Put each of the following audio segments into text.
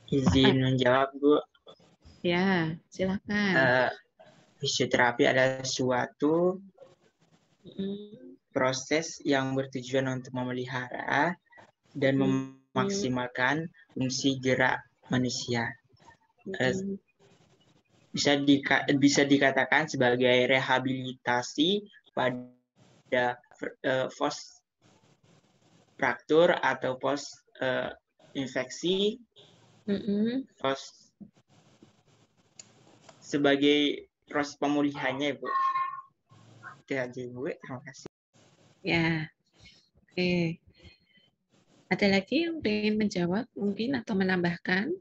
Izin menjawab, Bu. Ya, silakan. Fisioterapi adalah suatu Mm, proses yang bertujuan untuk memelihara dan memaksimalkan fungsi gerak manusia. Bisa dikatakan sebagai rehabilitasi pada post fraktur atau post infeksi, post sebagai proses pemulihannya, Bu. Itu aja, Bu. Terima kasih. Ya, oke. Ada lagi yang ingin menjawab mungkin atau menambahkan?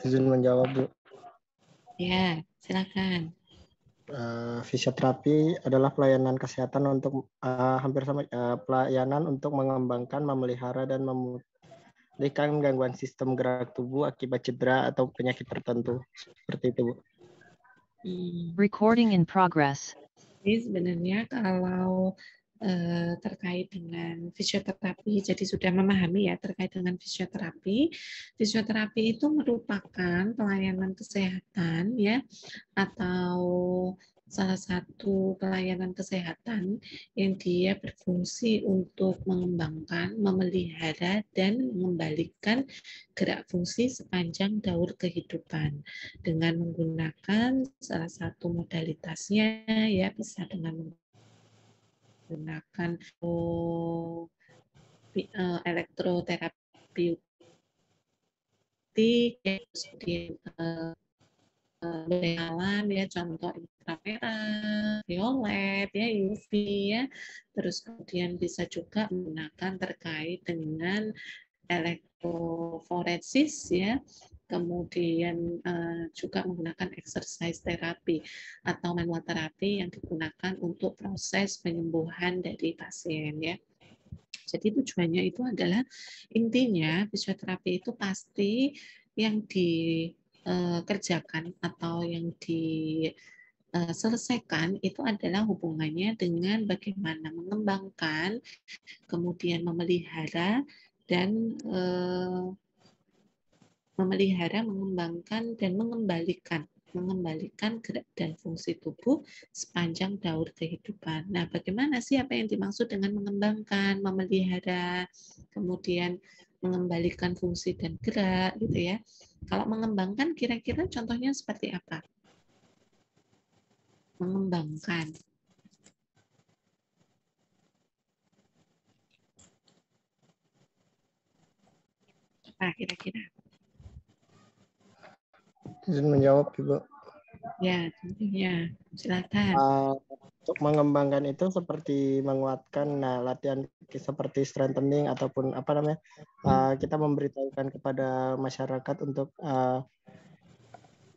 Izin menjawab, Bu. Ya, silakan. Fisioterapi adalah pelayanan kesehatan untuk hampir sama pelayanan untuk mengembangkan, memelihara dan memulihkan gangguan sistem gerak tubuh akibat cedera atau penyakit tertentu. Seperti itu, Bu. Recording in progress. Jadi sebenarnya kalau terkait dengan fisioterapi, jadi sudah memahami ya terkait dengan fisioterapi. Fisioterapi itu merupakan pelayanan kesehatan ya, atau salah satu pelayanan kesehatan yang dia berfungsi untuk mengembangkan, memelihara, dan mengembalikan gerak fungsi sepanjang daur kehidupan dengan menggunakan salah satu modalitasnya ya, bisa dengan menggunakan elektroterapi kemudian alam ya, contoh inframerah, violet ya, UV ya, terus kemudian bisa juga menggunakan terkait dengan elektroforesis ya, kemudian juga menggunakan exercise terapi atau manual terapi yang digunakan untuk proses penyembuhan dari pasien ya. Jadi tujuannya itu adalah, intinya fisioterapi itu pasti yang dikerjakan atau yang diselesaikan itu adalah hubungannya dengan bagaimana mengembangkan, kemudian memelihara, dan mengembangkan dan mengembalikan gerak dan fungsi tubuh sepanjang daur kehidupan. Nah, bagaimana sih apa yang dimaksud dengan mengembangkan, memelihara, kemudian mengembalikan fungsi dan gerak gitu ya. Kalau mengembangkan kira-kira contohnya seperti apa? Mengembangkan. Apa kira-kira? Izin menjawab, Ibu. Ya, tentunya. Silakan. Untuk mengembangkan itu seperti menguatkan, latihan seperti strengthening ataupun apa namanya, kita memberitahukan kepada masyarakat untuk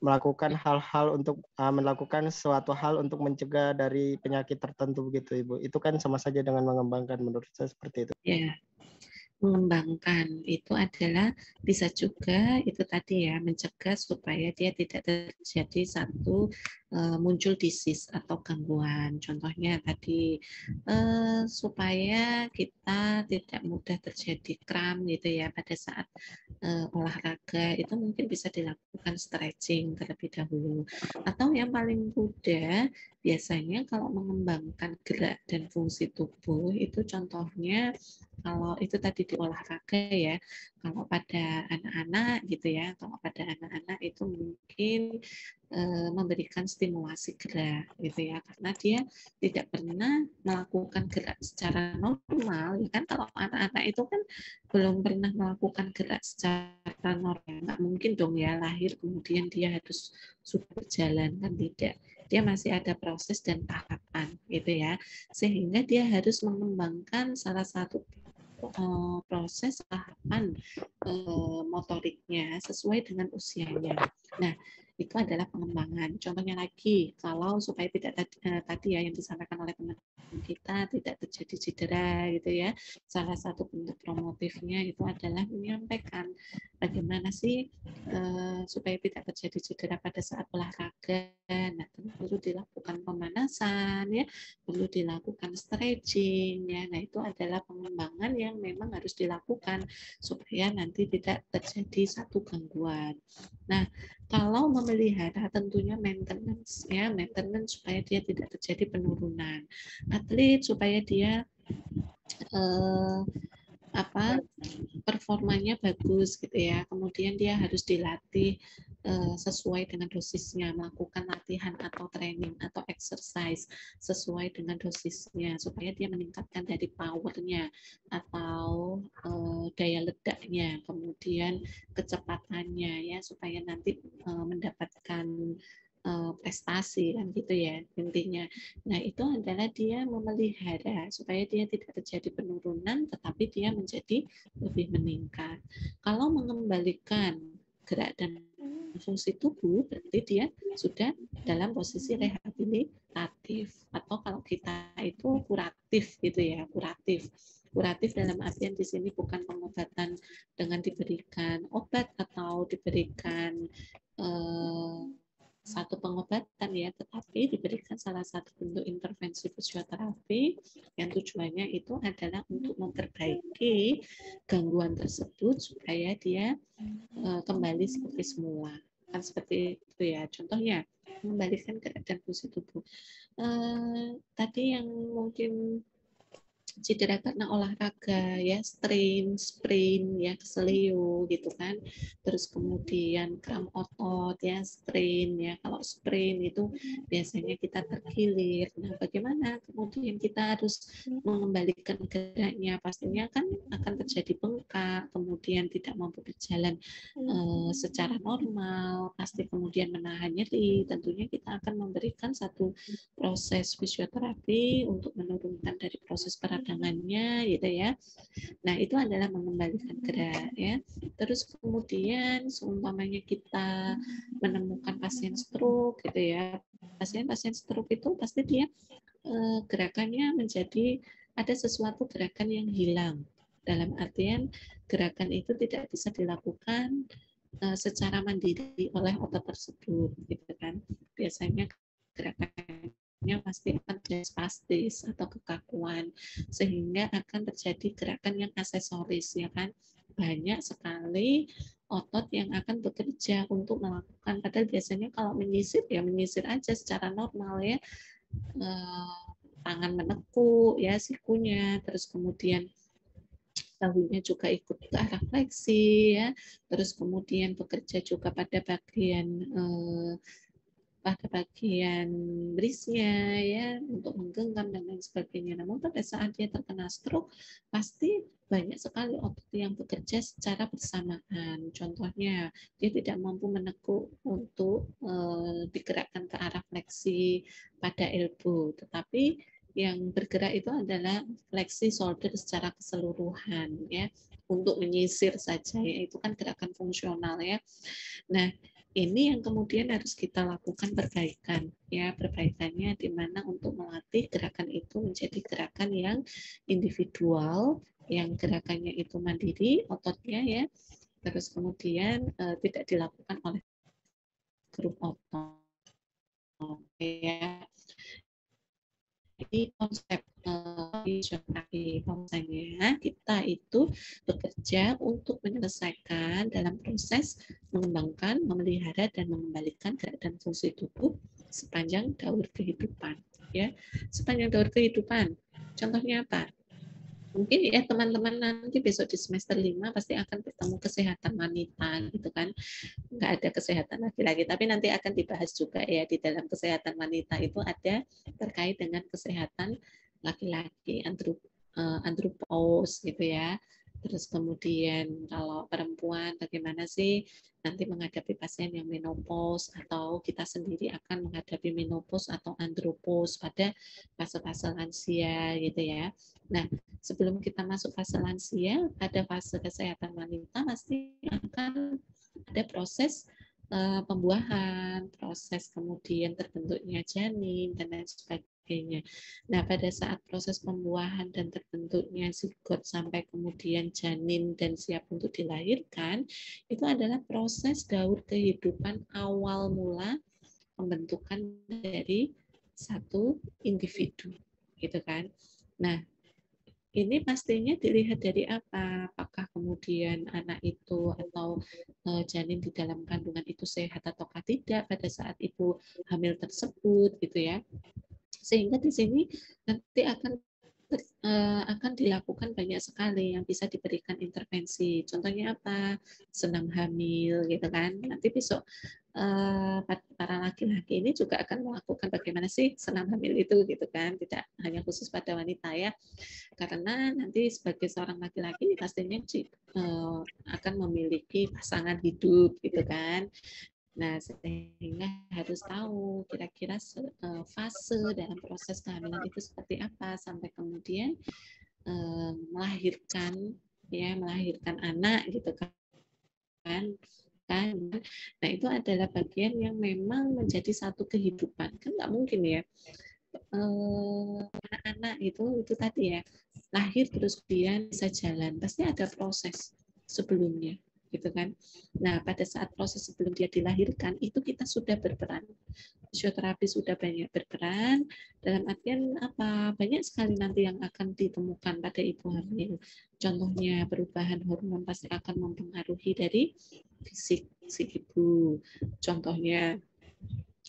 melakukan hal-hal untuk melakukan suatu hal untuk mencegah dari penyakit tertentu begitu, Ibu. Itu kan sama saja dengan mengembangkan, menurut saya seperti itu. Ya. Mengembangkan itu adalah bisa juga itu tadi ya, mencegah supaya dia tidak terjadi satu muncul disease atau gangguan. Contohnya tadi supaya kita tidak mudah terjadi kram gitu ya pada saat olahraga, itu mungkin bisa dilakukan stretching terlebih dahulu. Atau yang paling mudah biasanya kalau mengembangkan gerak dan fungsi tubuh itu contohnya, kalau itu tadi di olahraga ya, kalau pada anak-anak gitu ya, kalau pada anak-anak itu mungkin memberikan stimulasi gerak gitu ya, karena dia tidak pernah melakukan gerak secara normal ya kan. Kalau anak-anak itu kan belum pernah melakukan gerak secara normal, nggak mungkin dong ya lahir kemudian dia harus sudah berjalan, kan tidak, dia masih ada proses dan tahapan gitu ya, sehingga dia harus mengembangkan salah satu proses tahapan motoriknya sesuai dengan usianya. Nah, itu adalah pengembangan. Contohnya lagi, kalau supaya tidak tadi ya yang disampaikan oleh teman kita tidak terjadi cedera gitu ya. Salah satu bentuk promotifnya itu adalah menyampaikan bagaimana sih supaya tidak terjadi cedera pada saat olahraga. Nah, perlu dilakukan pemanasan ya, perlu dilakukan stretching ya. Nah, itu adalah pengembangan yang memang harus dilakukan supaya nanti tidak terjadi satu gangguan. Nah, kalau memelihara tentunya maintenance ya, maintenance supaya dia tidak terjadi penurunan. Atlet supaya dia performanya bagus gitu ya. Kemudian dia harus dilatih sesuai dengan dosisnya, melakukan latihan atau training atau exercise sesuai dengan dosisnya supaya dia meningkatkan dari powernya atau daya ledaknya, kemudian kecepatannya ya supaya nanti mendapatkan prestasi kan gitu ya intinya. Nah, itu adalah dia memelihara supaya dia tidak terjadi penurunan tetapi dia menjadi lebih meningkat. Kalau mengembalikan gerak dan fungsi tubuh berarti dia sudah dalam posisi rehabilitatif atau kalau kita itu kuratif gitu ya, kuratif. Kuratif dalam artian di sini bukan pengobatan dengan diberikan obat atau diberikan satu pengobatan ya, tetapi diberikan salah satu bentuk intervensi fisioterapi yang tujuannya itu adalah untuk memperbaiki gangguan tersebut supaya dia kembali seperti semula. Kan seperti itu ya. Contohnya mengembalikan gerak dan fungsi tubuh. Tadi yang mungkin cedera karena olahraga ya, strain, sprain ya, keselio gitu kan. Terus kemudian kram otot ya, strain ya. Kalau sprain itu biasanya kita terkilir. Nah, bagaimana kemudian kita harus mengembalikan geraknya? Pastinya kan akan terjadi bengkak, kemudian tidak mampu berjalan secara normal, pasti kemudian menahan nyeri. Tentunya kita akan memberikan satu proses fisioterapi untuk menurunkan dari proses peradangannya gitu ya. Nah, itu adalah mengembalikan gerak ya. Terus kemudian seumpamanya kita menemukan pasien stroke gitu ya. Pasien-pasien stroke itu pasti dia gerakannya menjadi ada sesuatu gerakan yang hilang. Dalam artian gerakan itu tidak bisa dilakukan secara mandiri oleh otot tersebut gitu kan. Biasanya gerakannya pasti akan terjadi spastis atau kekakuan sehingga akan terjadi gerakan yang aksesoris ya kan. Banyak sekali otot yang akan bekerja untuk melakukan, padahal biasanya kalau menyisir ya menyisir aja secara normal ya, tangan menekuk ya sikunya, terus kemudian bahunya juga ikut ke arah fleksi ya, terus kemudian bekerja juga pada bagian brisnya ya untuk menggenggam dan lain sebagainya. Namun pada saat dia terkena stroke pasti banyak sekali otot yang bekerja secara bersamaan. Contohnya dia tidak mampu menekuk untuk digerakkan ke arah fleksi pada elbow, tetapi yang bergerak itu adalah fleksi shoulder secara keseluruhan ya, untuk menyisir saja ya, itu kan gerakan fungsional ya. Nah, ini yang kemudian harus kita lakukan perbaikan ya, perbaikannya di mana untuk melatih gerakan itu menjadi gerakan yang individual, yang gerakannya itu mandiri ototnya ya, terus kemudian tidak dilakukan oleh grup otot ya. Jadi konsep fisioterapi bahwasanya kita itu bekerja untuk menyelesaikan dalam proses mengembangkan, memelihara dan mengembalikan gerak dan fungsi tubuh sepanjang daur kehidupan ya. Sepanjang daur kehidupan. Contohnya apa? Mungkin ya teman-teman nanti besok di semester 5 pasti akan bertemu kesehatan wanita gitu kan. Nggak ada kesehatan laki-laki, tapi nanti akan dibahas juga ya di dalam kesehatan wanita itu ada terkait dengan kesehatan laki-laki, andropause gitu ya. Terus kemudian kalau perempuan bagaimana sih nanti menghadapi pasien yang menopause atau kita sendiri akan menghadapi menopause atau andropause pada fase-fase lansia gitu ya. Nah, sebelum kita masuk fase lansia, pada fase kesehatan wanita pasti akan ada proses pembuahan, proses kemudian terbentuknya janin dan lain sebagainya. Nah, pada saat proses pembuahan dan terbentuknya zigot sampai kemudian janin dan siap untuk dilahirkan, itu adalah proses daur kehidupan awal mula pembentukan dari satu individu, gitu kan. Nah, ini pastinya dilihat dari apa? Apakah kemudian anak itu atau janin di dalam kandungan itu sehat ataukah tidak pada saat ibu hamil tersebut, gitu ya. Sehingga di sini nanti akan dilakukan banyak sekali yang bisa diberikan intervensi. Contohnya apa? Senam hamil, gitu kan. Nanti besok para laki-laki ini juga akan melakukan bagaimana sih senam hamil itu, gitu kan. Tidak hanya khusus pada wanita ya. Karena nanti sebagai seorang laki-laki pastinya akan memiliki pasangan hidup, gitu kan. Nah, sehingga harus tahu kira-kira fase dalam proses kehamilan itu seperti apa sampai kemudian melahirkan anak, gitu kan. Nah, itu adalah bagian yang memang menjadi satu kehidupan. Kan nggak mungkin ya anak-anak itu tadi ya lahir terus kemudian bisa jalan, pasti ada proses sebelumnya, gitu kan. Nah, pada saat proses sebelum dia dilahirkan itu kita sudah berperan, fisioterapi sudah banyak berperan dalam artian apa, banyak sekali nanti yang akan ditemukan pada ibu hamil. Contohnya perubahan hormon pasti akan mempengaruhi dari fisik si ibu. Contohnya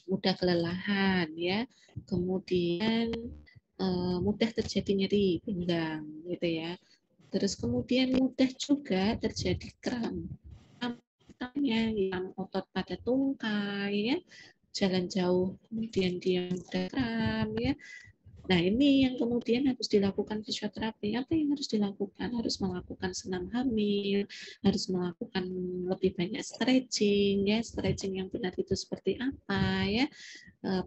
mudah kelelahan ya, kemudian mudah terjadi nyeri pinggang, gitu ya. Terus kemudian mudah juga terjadi kram, yang otot pada tungkai ya, jalan jauh kemudian dia mudah kram ya. Nah, ini yang kemudian harus dilakukan fisioterapi. Apa yang harus dilakukan? Harus melakukan senam hamil, harus melakukan lebih banyak stretching ya, stretching yang benar itu seperti apa ya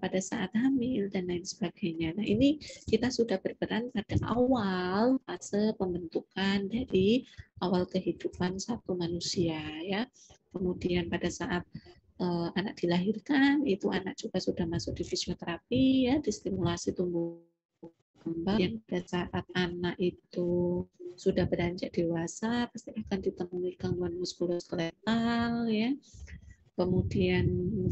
pada saat hamil dan lain sebagainya. Nah, ini kita sudah berperan pada awal fase pembentukan dari awal kehidupan satu manusia ya. Kemudian pada saat anak dilahirkan, itu anak juga sudah masuk di fisioterapi ya, distimulasi tumbuh kembang. Yang pada saat anak itu sudah beranjak dewasa, pasti akan ditemui gangguan muskuloskeletal ya. Kemudian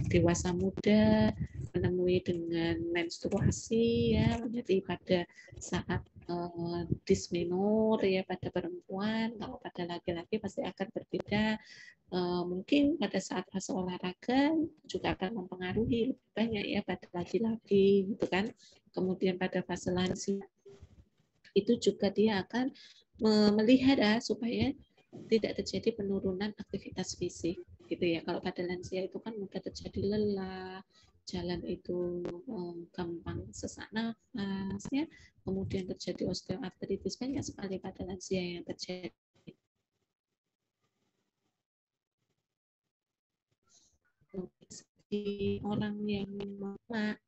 dewasa muda menemui dengan menstruasi ya, jadi pada saat dismenor ya pada perempuan, kalau pada laki-laki pasti akan berbeda. Mungkin pada saat fase olahraga juga akan mempengaruhi lebih banyak ya pada laki-laki, gitu kan. Kemudian pada fase lansia itu juga dia akan melihat supaya tidak terjadi penurunan aktivitas fisik, gitu ya. Kalau pada lansia itu kan mudah terjadi lelah, jalan itu gampang sesak nafas ya, kemudian terjadi osteoartritis, banyak sekali pada lansia yang terjadi. Orang yang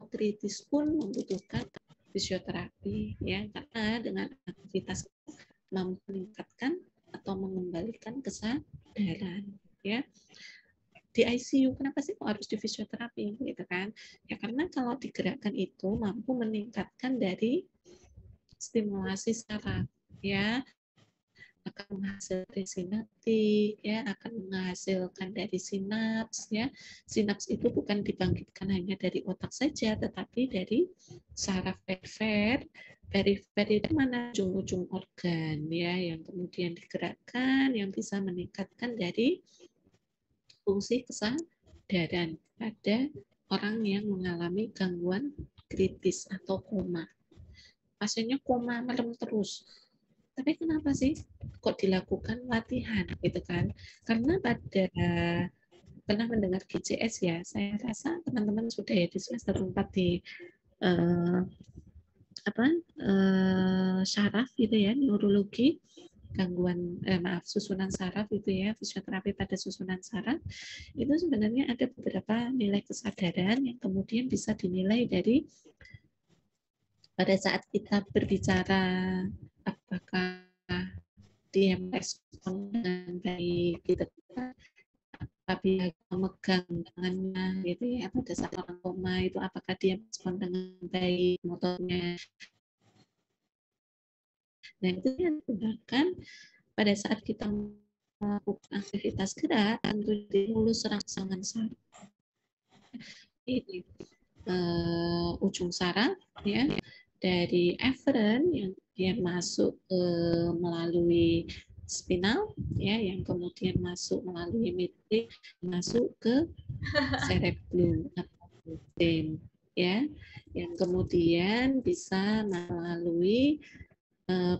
kritis pun membutuhkan fisioterapi ya, karena dengan aktivitas mampu meningkatkan atau mengembalikan kesadaran ya. Di ICU kenapa sih kok harus di fisioterapi, gitu kan? Ya karena kalau digerakkan itu mampu meningkatkan dari stimulasi saraf ya, akan menghasilkan sinaptik ya, akan menghasilkan dari sinaps ya. Sinaps itu bukan dibangkitkan hanya dari otak saja, tetapi dari saraf perifer. Perifer itu mana ujung-ujung organ ya, yang kemudian digerakkan, yang bisa meningkatkan dari fungsi kesadaran pada orang yang mengalami gangguan kritis atau koma. Pasiennya koma merem terus. Tapi kenapa sih kok dilakukan latihan, gitu kan? Karena pada pernah mendengar GCS ya, saya rasa teman-teman sudah ya di semester 4 di syaraf gitu ya, neurologi, gangguan susunan saraf itu ya, fisioterapi pada susunan saraf, itu sebenarnya ada beberapa nilai kesadaran yang kemudian bisa dinilai dari pada saat kita berbicara apakah dia merespon dengan baik, gitu, fisioterapi memegang tangannya gitu ya pada saat orang koma itu apakah dia respon dengan baik motornya. Nah itu yang bahkan pada saat kita melakukan aktivitas gerak tentu mulus rangsangan saraf ini ujung saraf ya dari eferen yang dia masuk melalui spinal ya yang kemudian masuk melalui midline masuk ke cerebellum atau brain ya yang kemudian bisa melalui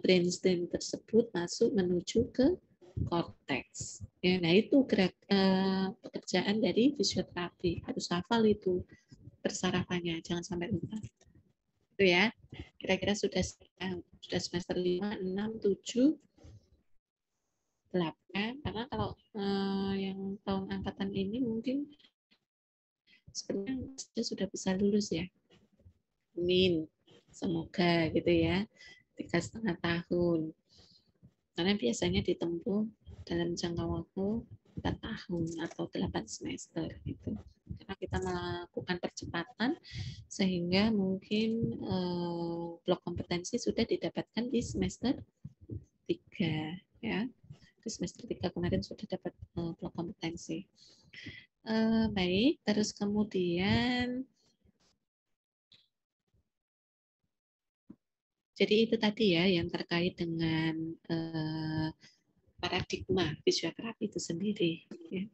brainstem tersebut masuk menuju ke korteks ya nah itu pekerjaan dari fisioterapi harus hafal itu persarafannya jangan sampai lupa itu ya kira-kira sudah semester 5, 6, 7, 8 karena kalau yang tahun angkatan ini mungkin sebenarnya sudah bisa lulus ya amin semoga gitu ya 3,5 tahun karena biasanya ditempuh dalam jangka waktu 4 tahun atau 8 semester gitu karena kita melakukan percepatan sehingga mungkin blok kompetensi sudah didapatkan di semester 3 ya di semester 3 kemarin sudah dapat blok kompetensi baik terus kemudian jadi itu tadi ya yang terkait dengan paradigma fisioterapi itu sendiri ya.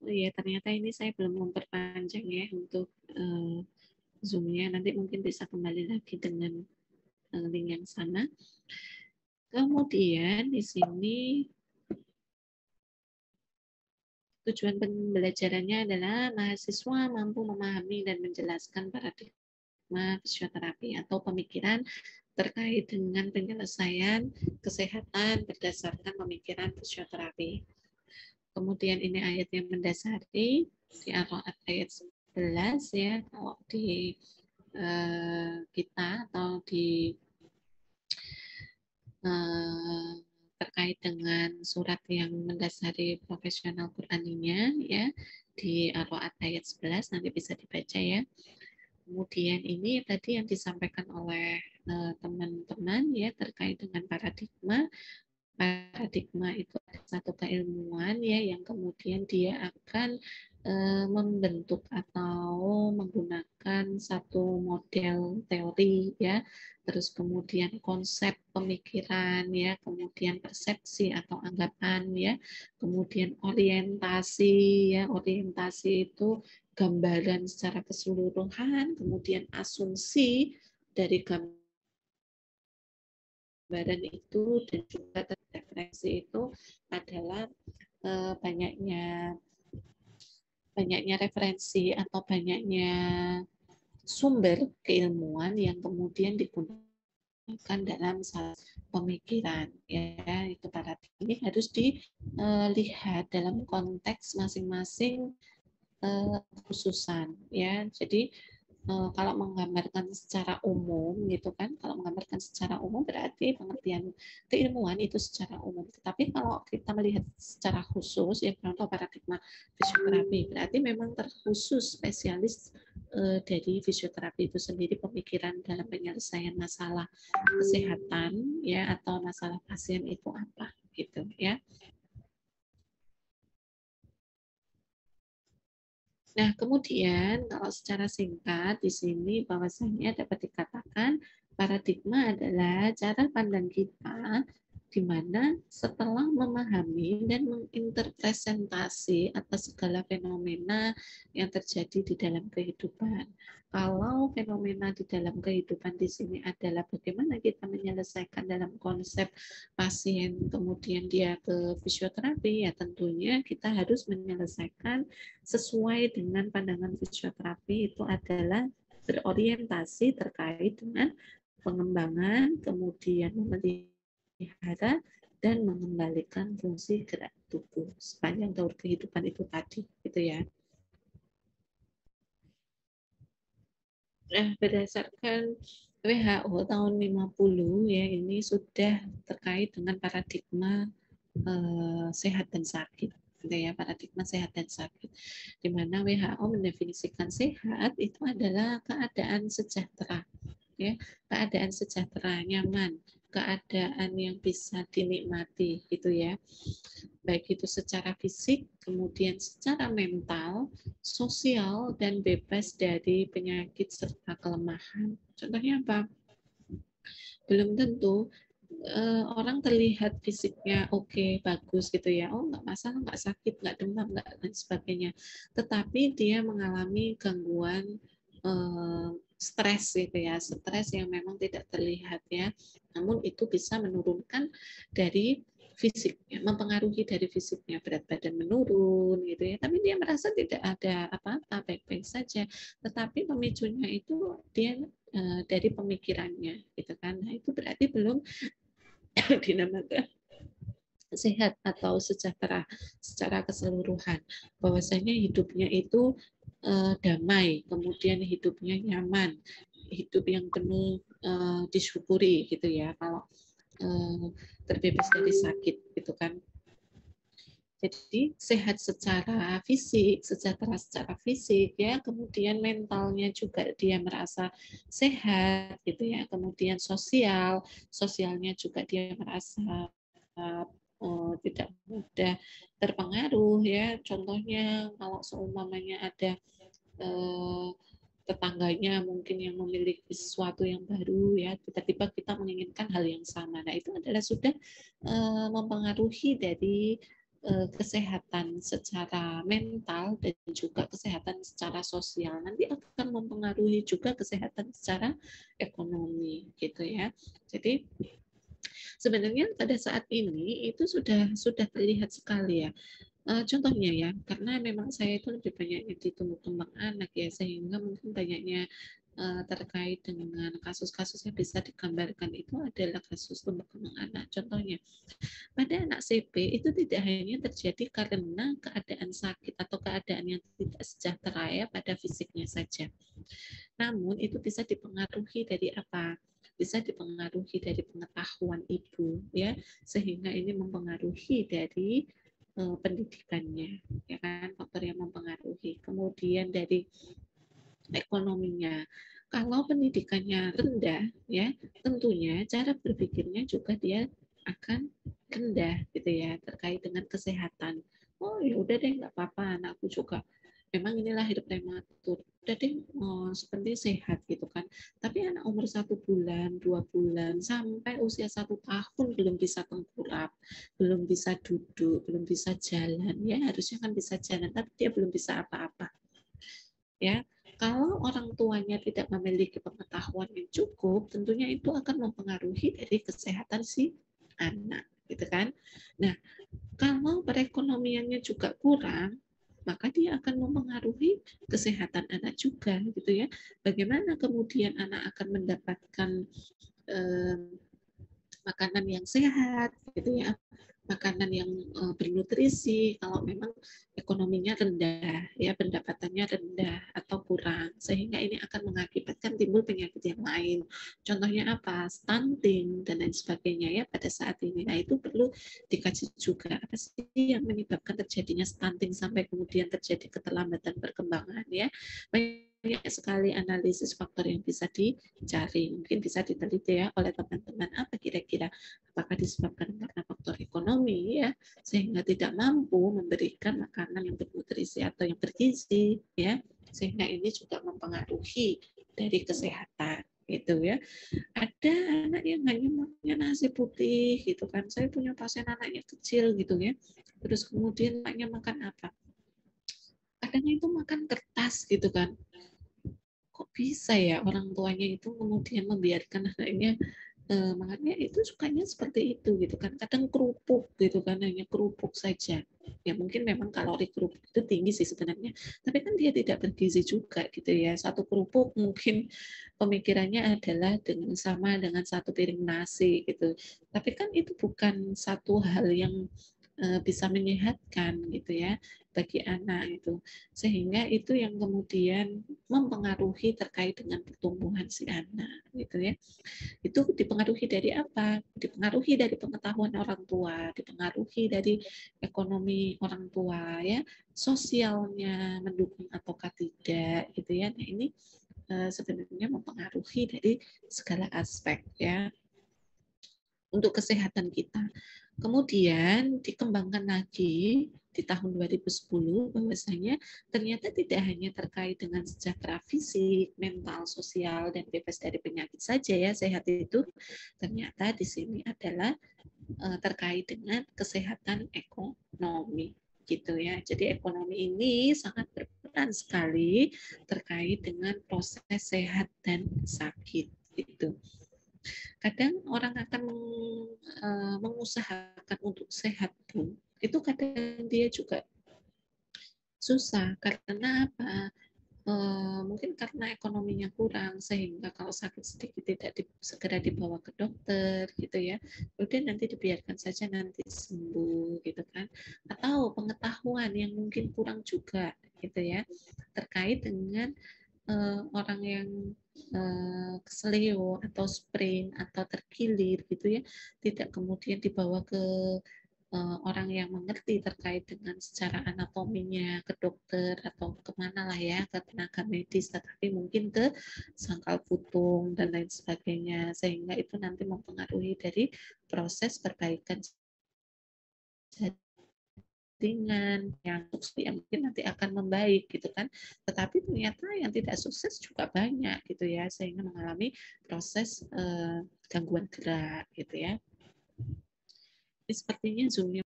Oh iya ternyata ini saya belum memperpanjang ya untuk Zoom-nya nanti mungkin bisa kembali lagi dengan link yang sama. Kemudian di sini tujuan pembelajarannya adalah mahasiswa mampu memahami dan menjelaskan paradigma fisioterapi atau pemikiran terkait dengan penyelesaian kesehatan berdasarkan pemikiran fisioterapi. Kemudian ini ayat yang mendasari di ayat 11 ya kalau di kita atau di terkait dengan surat yang mendasari profesional Qur'aninya ya di Ar-Ra'd ayat 11 nanti bisa dibaca ya. Kemudian ini tadi yang disampaikan oleh teman-teman ya terkait dengan paradigma. Paradigma itu satu keilmuan ya yang kemudian dia akan membentuk atau menggunakan satu model teori ya terus kemudian konsep pemikiran ya kemudian persepsi atau anggapan ya kemudian orientasi ya orientasi itu gambaran secara keseluruhan kemudian asumsi dari gambaran itu dan juga referensi itu adalah banyaknya referensi atau banyaknya sumber keilmuan yang kemudian digunakan dalam pemikiran ya itu paradigma ini harus dilihat dalam konteks masing-masing khususan ya jadi kalau menggambarkan secara umum gitu kan kalau menggambarkan secara umum berarti pengertian keilmuan itu secara umum tetapi kalau kita melihat secara khusus ya contoh paradigma fisioterapi berarti memang terkhusus spesialis dari fisioterapi itu sendiri pemikiran dalam penyelesaian masalah kesehatan ya atau masalah pasien itu apa gitu ya. Nah, kemudian kalau secara singkat di sini bahwasanya dapat dikatakan paradigma adalah cara pandang kita di mana setelah memahami dan menginterpretasi atas segala fenomena yang terjadi di dalam kehidupan. Kalau fenomena di dalam kehidupan di sini adalah bagaimana kita menyelesaikan dalam konsep pasien kemudian dia ke fisioterapi, ya tentunya kita harus menyelesaikan sesuai dengan pandangan fisioterapi itu adalah berorientasi terkait dengan pengembangan, kemudian memelihara dan mengembalikan fungsi gerak tubuh sepanjang daur kehidupan itu tadi, gitu ya. Nah, berdasarkan WHO tahun 50 ya ini sudah terkait dengan paradigma sehat dan sakit gitu ya, paradigma sehat dan sakit, di mana WHO mendefinisikan sehat itu adalah keadaan sejahtera, ya, keadaan sejahtera, nyaman, keadaan yang bisa dinikmati, gitu ya, baik itu secara fisik, kemudian secara mental, sosial, dan bebas dari penyakit serta kelemahan. Contohnya apa? Belum tentu orang terlihat fisiknya oke, bagus gitu ya, oh nggak masalah, nggak sakit, nggak demam, nggak dan sebagainya, tetapi dia mengalami gangguan stres gitu ya, stres yang memang tidak terlihat ya, namun itu bisa menurunkan dari fisiknya, mempengaruhi dari fisiknya, berat badan menurun gitu ya, tapi dia merasa tidak ada apa-apa, baik-baik saja, tetapi pemicunya itu dia dari pemikirannya gitu kan. Nah, itu berarti belum dinamakan sehat atau sejahtera secara keseluruhan, bahwasanya hidupnya itu damai, kemudian hidupnya nyaman, hidup yang penuh disyukuri gitu ya, kalau terbebas dari sakit gitu kan. Jadi sehat secara fisik, sejahtera secara fisik ya, kemudian mentalnya juga dia merasa sehat gitu ya, kemudian sosialnya juga dia merasa tidak mudah terpengaruh ya. Contohnya kalau seumpamanya ada tetangganya mungkin yang memiliki sesuatu yang baru ya, tiba-tiba kita menginginkan hal yang sama. Nah, itu adalah sudah mempengaruhi dari kesehatan secara mental dan juga kesehatan secara sosial. Nanti akan mempengaruhi juga kesehatan secara ekonomi gitu ya. Jadi sebenarnya pada saat ini itu sudah terlihat sekali ya. Contohnya ya, karena memang saya itu lebih banyaknya di tumbuh kembang anak ya, sehingga mungkin banyaknya terkait dengan kasus-kasus yang bisa digambarkan itu adalah kasus tumbuh kembang anak. Contohnya, pada anak CP itu tidak hanya terjadi karena keadaan sakit atau keadaan yang tidak sejahtera ya pada fisiknya saja. Namun itu bisa dipengaruhi dari apa? Bisa dipengaruhi dari pengetahuan ibu ya, sehingga ini mempengaruhi dari pendidikannya, ya kan, faktor yang mempengaruhi. Kemudian dari ekonominya. Kalau pendidikannya rendah, ya tentunya cara berpikirnya juga dia akan rendah, gitu ya, terkait dengan kesehatan. Oh ya udah deh, nggak apa-apa, anakku juga memang ini lahir prematur. Udah deh, seperti sehat gitu kan. Tapi anak umur 1 bulan, 2 bulan, sampai usia 1 tahun belum bisa tengkurap, belum bisa duduk, belum bisa jalan. Ya harusnya kan bisa jalan, tapi dia belum bisa apa-apa. Ya, kalau orang tuanya tidak memiliki pengetahuan yang cukup, tentunya itu akan mempengaruhi dari kesehatan si anak, gitu kan. Nah, kalau perekonomiannya juga kurang, maka dia akan mempengaruhi kesehatan anak juga, gitu ya. Bagaimana kemudian anak akan mendapatkan makanan yang sehat, gitu ya, makanan yang bernutrisi kalau memang ekonominya rendah, ya pendapatannya rendah atau kurang, sehingga ini akan mengakibatkan timbul penyakit yang lain. Contohnya apa? Stunting dan lain sebagainya ya pada saat ini. Nah, itu perlu dikaji juga apa sih yang menyebabkan terjadinya stunting sampai kemudian terjadi keterlambatan perkembangan ya. Banyak sekali analisis faktor yang bisa dicari, mungkin bisa diteliti ya oleh teman-teman, apa kira-kira, apakah disebabkan karena faktor ekonomi ya, sehingga tidak mampu memberikan makanan yang bernutrisi atau yang bergizi ya, sehingga ini juga mempengaruhi dari kesehatan gitu ya. Ada anak yang hanya makannya nasi putih gitu kan, saya punya pasien anaknya kecil gitu ya, terus kemudian anaknya makan apa, kadang itu makan kertas gitu kan. Kok bisa ya orang tuanya itu kemudian membiarkan anaknya makanya itu sukanya seperti itu gitu kan, kadang kerupuk gitu kan, hanya kerupuk saja ya, mungkin memang kalori kerupuk itu tinggi sih sebenarnya, tapi kan dia tidak bergizi juga gitu ya. Satu kerupuk mungkin pemikirannya adalah sama dengan 1 piring nasi gitu, tapi kan itu bukan satu hal yang bisa menyehatkan gitu ya bagi anak itu, sehingga itu yang kemudian mempengaruhi terkait dengan pertumbuhan si anak gitu ya. Itu dipengaruhi dari apa? Dipengaruhi dari pengetahuan orang tua, dipengaruhi dari ekonomi orang tua ya, sosialnya mendukung ataukah tidak gitu ya. Nah, ini sebenarnya mempengaruhi dari segala aspek ya untuk kesehatan kita. Kemudian dikembangkan lagi di tahun 2010 bahwasanya ternyata tidak hanya terkait dengan sejahtera fisik, mental, sosial, dan bebas dari penyakit saja ya sehat itu. Ternyata di sini adalah terkait dengan kesehatan ekonomi gitu ya. Jadi ekonomi ini sangat berperan sekali terkait dengan proses sehat dan sakit itu. Kadang orang akan mengusahakan untuk sehat pun itu kadang dia juga susah karena apa? Mungkin karena ekonominya kurang sehingga kalau sakit sedikit tidak segera dibawa ke dokter gitu ya, kemudian nanti dibiarkan saja nanti sembuh gitu kan, atau pengetahuan yang mungkin kurang juga gitu ya terkait dengan orang yang keseleo atau sprain atau terkilir gitu ya, tidak kemudian dibawa ke orang yang mengerti terkait dengan secara anatominya ke dokter atau kemana lah ya, ke tenaga medis, tetapi mungkin ke sangkal putung dan lain sebagainya, sehingga itu nanti mempengaruhi dari proses perbaikan jaringan yang sukses yang mungkin nanti akan membaik gitu kan, tetapi ternyata yang tidak sukses juga banyak gitu ya, sehingga mengalami proses gangguan gerak gitu ya. Ini sepertinya zoomnya.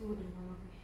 Udah malam nih.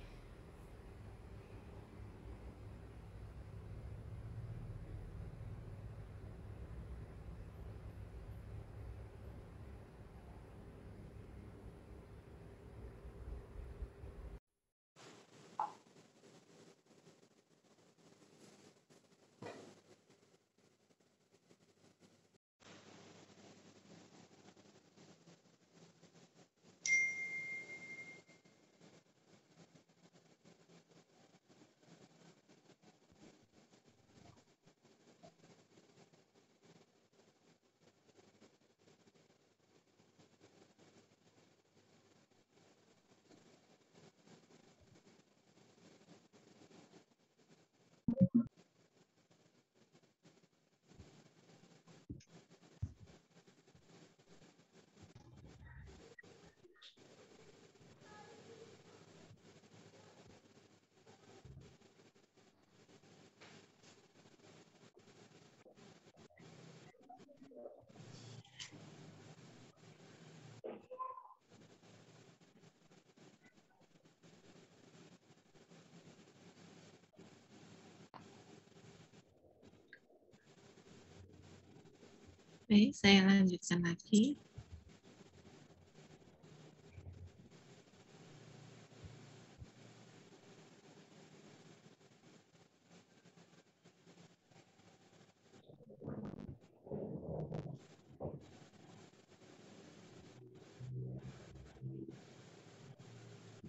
Baik, saya lanjutkan lagi.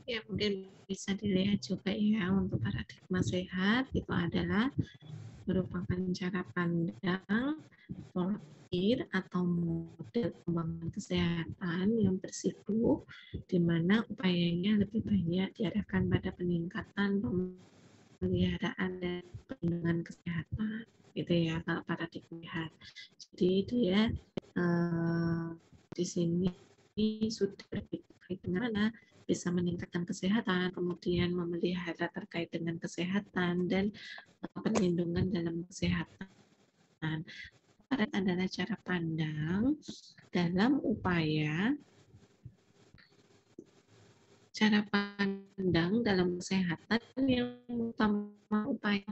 Ya, mungkin bisa dilihat juga ya untuk paradigma sehat itu adalah merupakan cara pandang, pola pikir atau model pengembangan kesehatan yang bersikup di mana upayanya lebih banyak diarahkan pada peningkatan pemeliharaan dan perlindungan kesehatan gitu ya kalau paradigma sehat. Jadi dia di sini sudah terkait dengan mana bisa meningkatkan kesehatan, kemudian memelihara terkait dengan kesehatan dan perlindungan dalam kesehatan. Adalah cara pandang dalam upaya dalam kesehatan yang utama upaya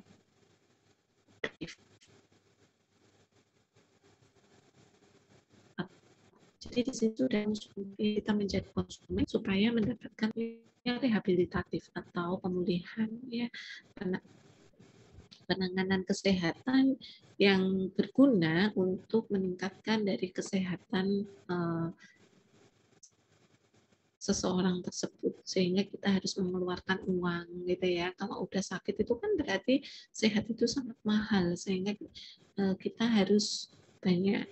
jadi di situ dan kita menjadi konsumen supaya mendapatkan yang rehabilitatif atau pemulihan ya penanganan kesehatan yang berguna untuk meningkatkan dari kesehatan seseorang tersebut sehingga kita harus mengeluarkan uang gitu ya. Kalau udah sakit itu kan berarti sehat itu sangat mahal sehingga kita harus banyak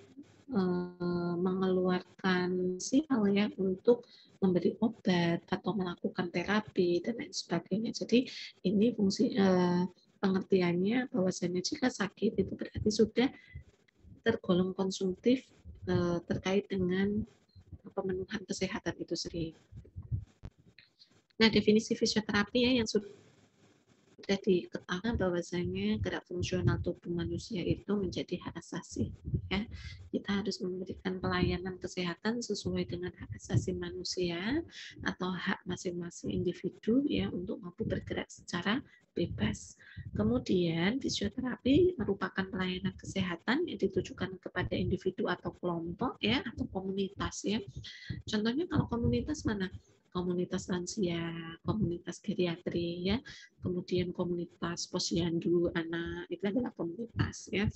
mengeluarkan sial ya untuk memberi obat atau melakukan terapi dan lain sebagainya. Jadi ini fungsi pengertiannya bahwasanya jika sakit itu berarti sudah tergolong konsumtif terkait dengan pemenuhan kesehatan itu sendiri. Nah, definisi fisioterapi ya yang sudah diketahui bahwasanya gerak fungsional tubuh manusia itu menjadi hak asasi. Ya, kita harus memberikan pelayanan kesehatan sesuai dengan hak asasi manusia atau hak masing-masing individu ya untuk mampu bergerak secara bebas. Kemudian fisioterapi merupakan pelayanan kesehatan yang ditujukan kepada individu atau kelompok ya atau komunitas ya. Contohnya kalau komunitas mana? Komunitas lansia, komunitas geriatri ya, kemudian komunitas posyandu anak itu adalah komunitas ya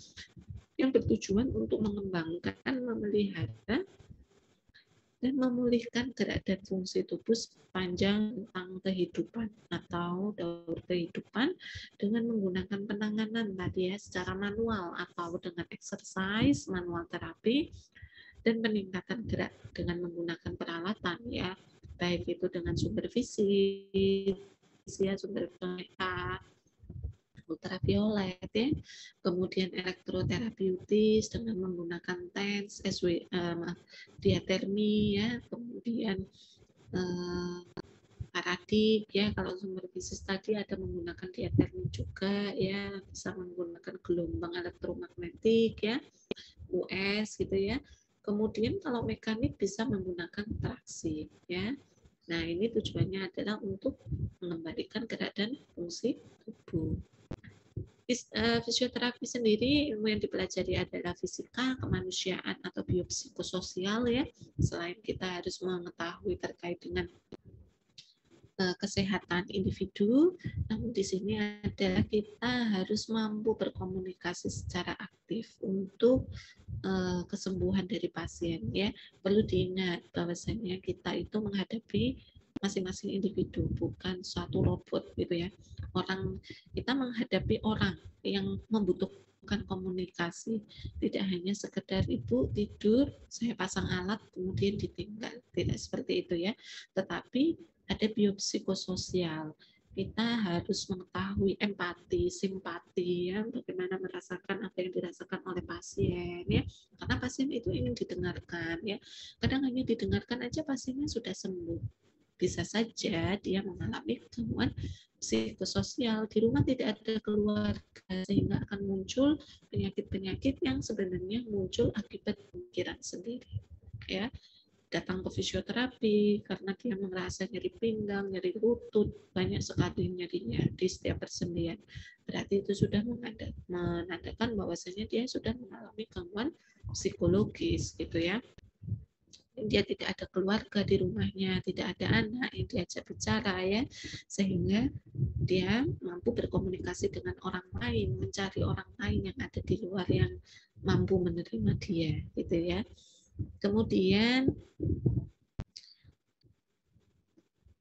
yang bertujuan untuk mengembangkan, memelihara dan memulihkan gerak dan fungsi tubuh sepanjang tentang kehidupan atau daur kehidupan dengan menggunakan penanganan tadi ya secara manual atau dengan exercise, manual terapi dan peningkatan gerak dengan menggunakan peralatan ya baik itu dengan supervisi ya sumber mereka ultraviolet ya kemudian elektroterapeutis dengan menggunakan TENS diatermi ya kemudian paradik ya kalau sumber fisik tadi ada menggunakan diatermi juga ya bisa menggunakan gelombang elektromagnetik ya US gitu ya. Kemudian kalau mekanik bisa menggunakan traksi ya. Nah, ini tujuannya adalah untuk mengembalikan gerak dan fungsi tubuh. Fisioterapi sendiri ilmu yang dipelajari adalah fisika, kemanusiaan atau biopsikososial ya. Selain kita harus mengetahui terkait dengan kesehatan individu, namun di sini adalah kita harus mampu berkomunikasi secara aktif untuk kesembuhan dari pasien ya. Perlu diingat bahwasanya kita itu menghadapi masing-masing individu bukan suatu robot gitu ya. Kita menghadapi orang yang membutuhkan komunikasi, tidak hanya sekedar itu tidur saya pasang alat kemudian ditinggal, tidak seperti itu ya, tetapi ada biopsikososial. Kita harus mengetahui empati, simpati, ya, bagaimana merasakan apa yang dirasakan oleh pasien, ya, karena pasien itu ingin didengarkan, ya. Kadang hanya didengarkan aja pasiennya sudah sembuh. Bisa saja dia mengalami gangguan psikososial, di rumah tidak ada keluarga, sehingga akan muncul penyakit-penyakit yang sebenarnya muncul akibat pikiran sendiri, ya. datang ke fisioterapi karena dia merasa nyeri pinggang, nyeri lutut, banyak sekali nyerinya di setiap persendian. Berarti itu sudah menandakan bahwasanya dia sudah mengalami gangguan psikologis gitu ya. Dia tidak ada keluarga di rumahnya, tidak ada anak yang diajak bicara ya, sehingga dia mampu berkomunikasi dengan orang lain, mencari orang lain yang ada di luar yang mampu menerima dia gitu ya. Kemudian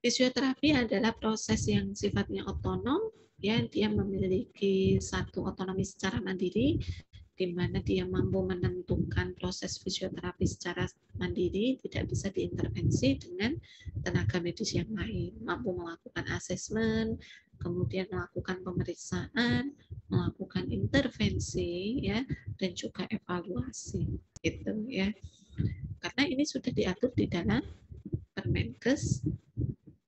fisioterapi adalah proses yang sifatnya otonom ya, dia memiliki satu otonomi secara mandiri di mana dia mampu menentukan proses fisioterapi secara mandiri, tidak bisa diintervensi dengan tenaga medis yang lain, mampu melakukan asesmen, kemudian melakukan pemeriksaan, melakukan intervensi ya, dan juga evaluasi gitu ya. Karena ini sudah diatur di dalam Permenkes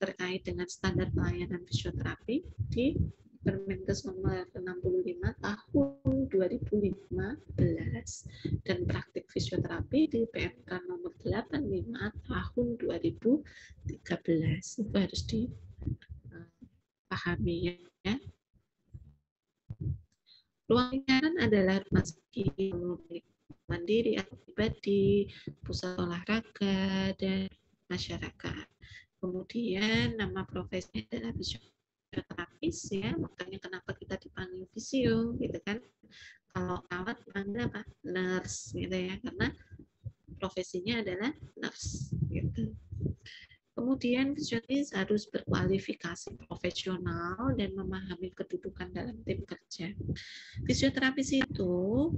terkait dengan standar pelayanan fisioterapi di Permenkes nomor 65 tahun 2015 dan praktik fisioterapi di PMK nomor 85 tahun 2013. Itu harus dipahami ya. Ruang lingkaran adalah rumah sakit mandiri atau pribadi, pusat olahraga, dan masyarakat. Kemudian nama profesinya adalah fisioterapis ya, makanya kenapa kita dipanggil fisio gitu kan. Kalau perawat dipanggil apa? Nurse gitu ya, karena profesinya adalah nurse gitu. Kemudian fisioterapis harus berkualifikasi profesional dan memahami kedudukan dalam tim kerja. Fisioterapis itu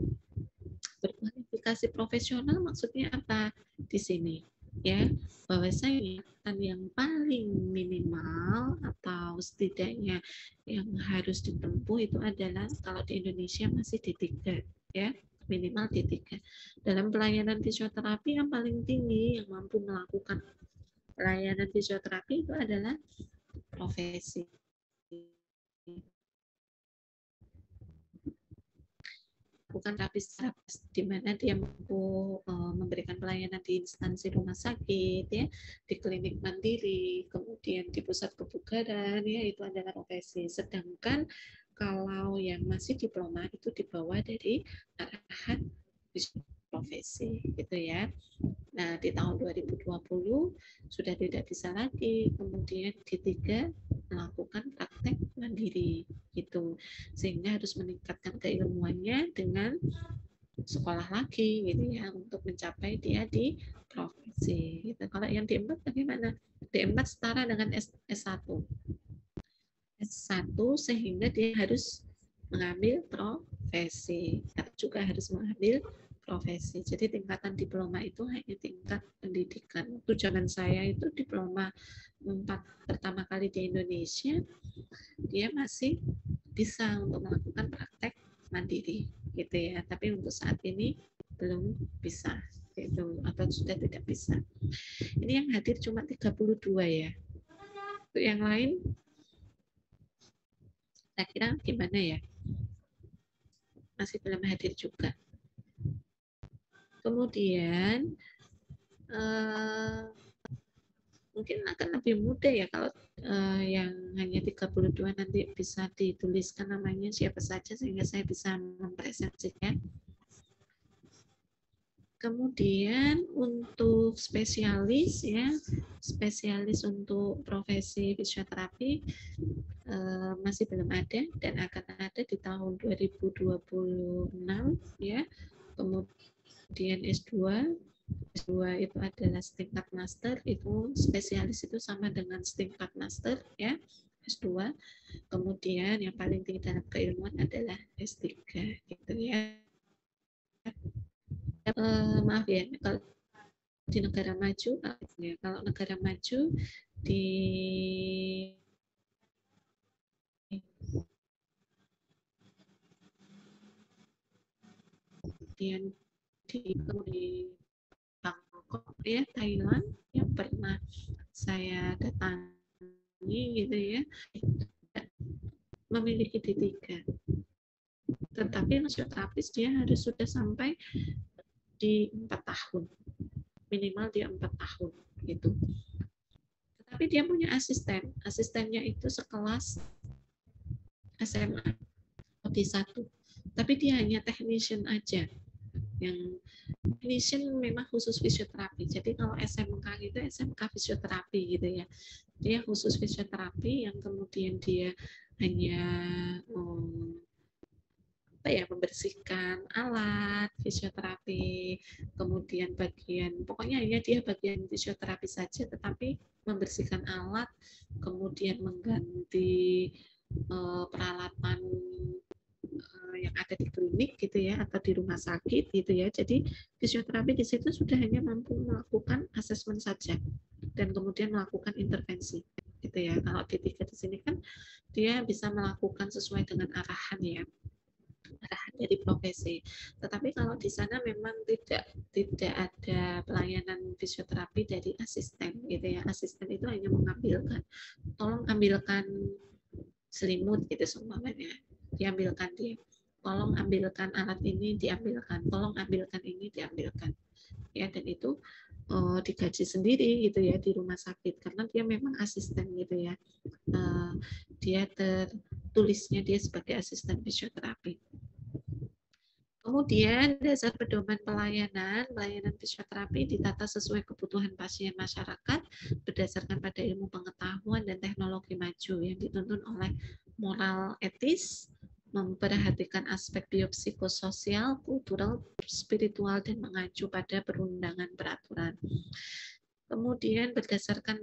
berkualifikasi profesional maksudnya apa di sini? Ya, bahwasanya yang paling minimal atau setidaknya yang harus ditempuh itu adalah kalau di Indonesia masih D3 ya, minimal D3. Dalam pelayanan fisioterapi yang paling tinggi yang mampu melakukan pelayanan fisioterapi itu adalah profesi. Bukan terapis di mana dia mampu memberikan pelayanan di instansi rumah sakit ya, di klinik mandiri, kemudian di pusat kebugaran ya, itu adalah profesi. Sedangkan kalau yang masih diploma itu dibawa dari arahan profesi gitu ya. Nah, di tahun 2020 sudah tidak bisa lagi kemudian D3 melakukan praktek mandiri gitu. Sehingga harus meningkatkan keilmuannya dengan sekolah lagi gitu ya untuk mencapai dia di profesi gitu. Kalau yang D4 bagaimana? D4 setara dengan S1. S1 sehingga dia harus mengambil profesi. Tapi juga harus mengambil profesi. Jadi tingkatan diploma itu hanya tingkat pendidikan. Waktu zaman saya itu diploma 4 pertama kali di Indonesia, dia masih bisa untuk melakukan praktek mandiri gitu ya. Tapi untuk saat ini belum bisa gitu, atau sudah tidak bisa. Ini yang hadir cuma 32 ya. Untuk yang lain saya kira gimana ya? Masih belum hadir juga. Kemudian mungkin akan lebih mudah ya kalau yang hanya 32 nanti bisa dituliskan namanya siapa saja sehingga saya bisa mempresentasikan. Kemudian untuk spesialis ya, spesialis untuk profesi fisioterapi masih belum ada dan akan ada di tahun 2026 ya. Kemudian S2 itu adalah setingkat master, itu spesialis itu sama dengan setingkat master ya, S2. Kemudian yang paling tinggi dalam keilmuan adalah S3 gitu ya. Maaf ya, kalau di negara maju, ya, kalau negara maju di kemudian di Bangkok ya, Thailand yang pernah saya datangi gitu ya, memiliki D3. Tetapi fisioterapis dia harus sudah sampai di 4 tahun minimal dia 4 tahun gitu. Tetapi dia punya asisten, asistennya itu sekelas SMA D1, tapi dia hanya technician aja. Yang technician memang khusus fisioterapi. Jadi kalau SMK itu SMK fisioterapi gitu ya. Dia khusus fisioterapi yang kemudian dia hanya membersihkan alat fisioterapi, kemudian pokoknya hanya dia bagian fisioterapi saja, tetapi membersihkan alat, kemudian mengganti peralatan yang ada di klinik gitu ya, atau di rumah sakit gitu ya. Jadi fisioterapi di situ sudah hanya mampu melakukan asesmen saja dan kemudian melakukan intervensi gitu ya. Kalau D3 di sini kan dia bisa melakukan sesuai dengan arahan ya, arahan dari profesi. Tetapi kalau di sana memang tidak ada pelayanan fisioterapi dari asisten gitu ya. Asisten itu hanya mengambilkan, tolong ambilkan selimut gitu semuanya, diambilkan dia. Tolong ambilkan alat ini, diambilkan. Tolong ambilkan ini, diambilkan. Ya, dan itu digaji sendiri gitu ya di rumah sakit karena dia memang asisten gitu ya. Dia tertulisnya dia sebagai asisten fisioterapi. Kemudian dasar pedoman pelayanan fisioterapi ditata sesuai kebutuhan pasien masyarakat berdasarkan pada ilmu pengetahuan dan teknologi maju yang dituntun oleh moral etis, memperhatikan aspek biopsikososial, kultural, spiritual, dan mengacu pada perundangan peraturan. Kemudian berdasarkan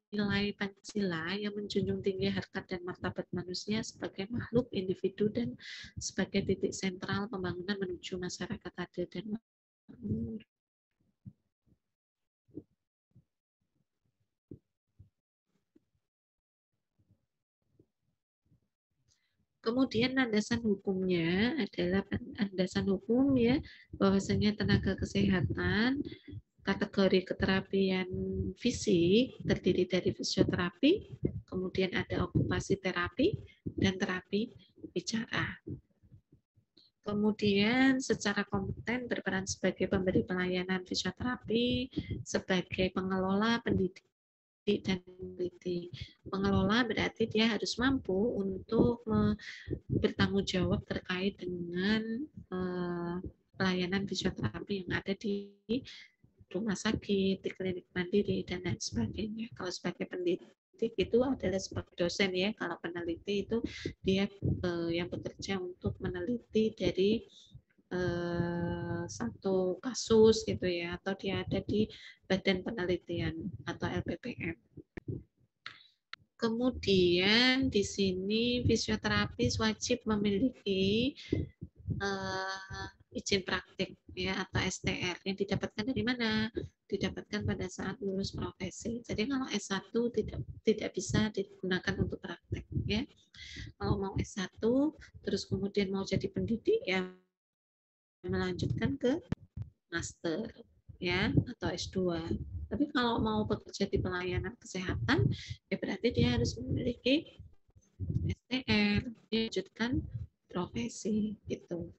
nilai Pancasila yang menjunjung tinggi harkat dan martabat manusia sebagai makhluk individu dan sebagai titik sentral pembangunan menuju masyarakat adil dan makmur. Kemudian landasan hukumnya adalah landasan hukum ya, bahwasanya tenaga kesehatan kategori keterapian fisik terdiri dari fisioterapi, kemudian ada okupasi terapi, dan terapi bicara. Kemudian secara kompeten berperan sebagai pemberi pelayanan fisioterapi, sebagai pengelola, pendidik, dan peneliti. Pengelola berarti dia harus mampu untuk bertanggung jawab terkait dengan pelayanan fisioterapi yang ada di rumah sakit, di klinik mandiri, dan lain sebagainya. Kalau sebagai pendidik itu adalah sebagai dosen ya. Kalau peneliti itu dia yang bekerja untuk meneliti dari satu kasus gitu ya, atau dia ada di badan penelitian atau LPPM. Kemudian di sini fisioterapis wajib memiliki izin praktik ya atau STR yang didapatkan dari mana? Didapatkan pada saat lulus profesi. Jadi kalau S1 tidak bisa digunakan untuk praktek ya. Kalau mau S1 terus kemudian mau jadi pendidik ya melanjutkan ke master ya atau S2. Tapi kalau mau bekerja di pelayanan kesehatan ya berarti dia harus memiliki STR, dilanjutkan profesi gitu.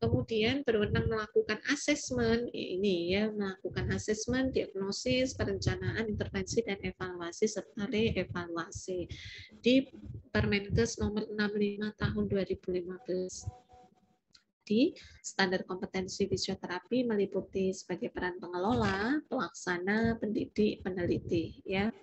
Kemudian berwenang melakukan asesmen, ini ya, melakukan asesmen, diagnosis, perencanaan, intervensi, dan evaluasi, serta reevaluasi di Permenkes nomor 65 tahun 2015. Di standar kompetensi fisioterapi meliputi sebagai peran pengelola, pelaksana, pendidik, peneliti, ya.